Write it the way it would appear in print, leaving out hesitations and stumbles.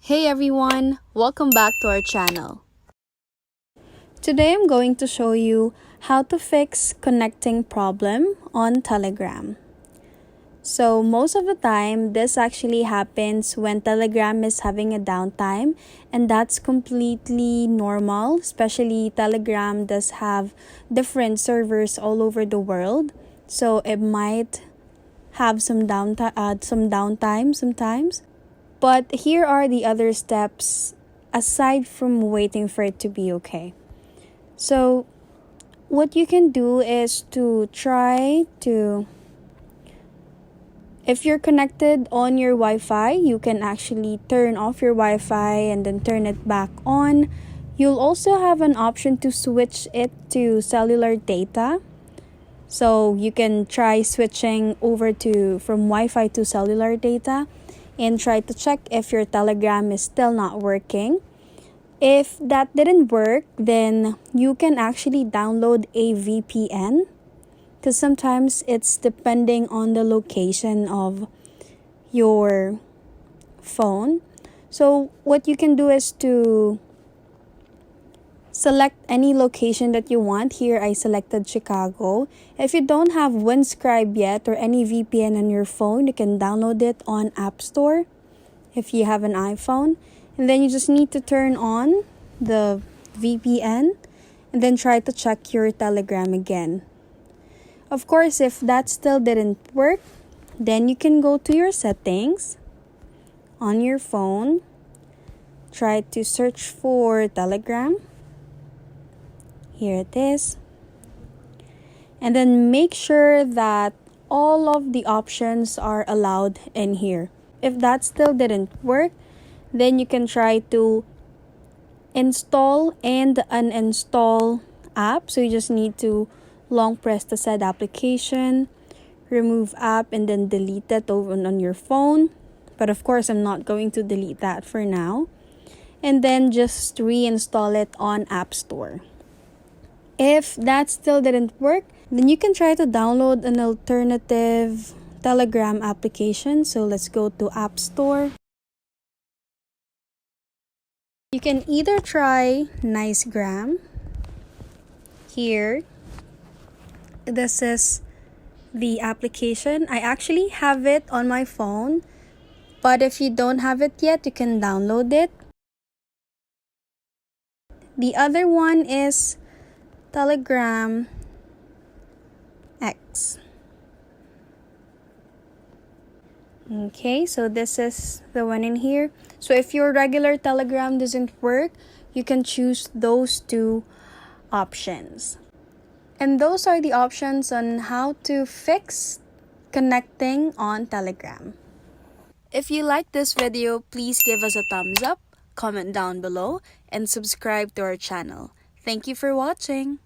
Hey everyone, welcome back to our channel. Today I'm going to show you how to fix connecting problem on Telegram. So most of the time, this actually happens when Telegram is having a downtime, and that's completely normal, especially Telegram does have different servers all over the world. So it might have some downtime sometimes. But here are the other steps aside from waiting for it to be okay. So what you can do is to try to, if you're connected on your Wi-Fi, you can actually turn off your Wi-Fi and then turn it back on. You'll also have an option to switch it to cellular data. So you can try switching over from Wi-Fi to cellular data and try to check if your Telegram is still not working. If that didn't work, then you can actually download a VPN, because sometimes it's depending on the location of your phone. So what you can do is to select any location that you want. Here I selected Chicago. If you don't have Windscribe yet or any VPN on your phone, you can download it on App Store if you have an iPhone. And then you just need to turn on the VPN and then try to check your Telegram again. Of course, if that still didn't work, then you can go to your settings on your phone. Try to search for Telegram. Here it is. And then make sure that all of the options are allowed in here. If that still didn't work, then you can try to install and uninstall app. So you just need to long press the said application, remove app, and then delete it over on your phone. But of course, I'm not going to delete that for now. And then just reinstall it on App Store. If that still didn't work, then you can try to download an alternative Telegram application. So let's go to App Store. You can either try Nicegram. Here, this is the application. I actually have it on my phone, but if you don't have it yet, you can download it. The other one is Telegram X. Okay, so this is the one in here. So if your regular Telegram doesn't work, you can choose those two options. And those are the options on how to fix connecting on Telegram. If you like this video, please give us a thumbs up, comment down below, and subscribe to our channel. Thank you for watching.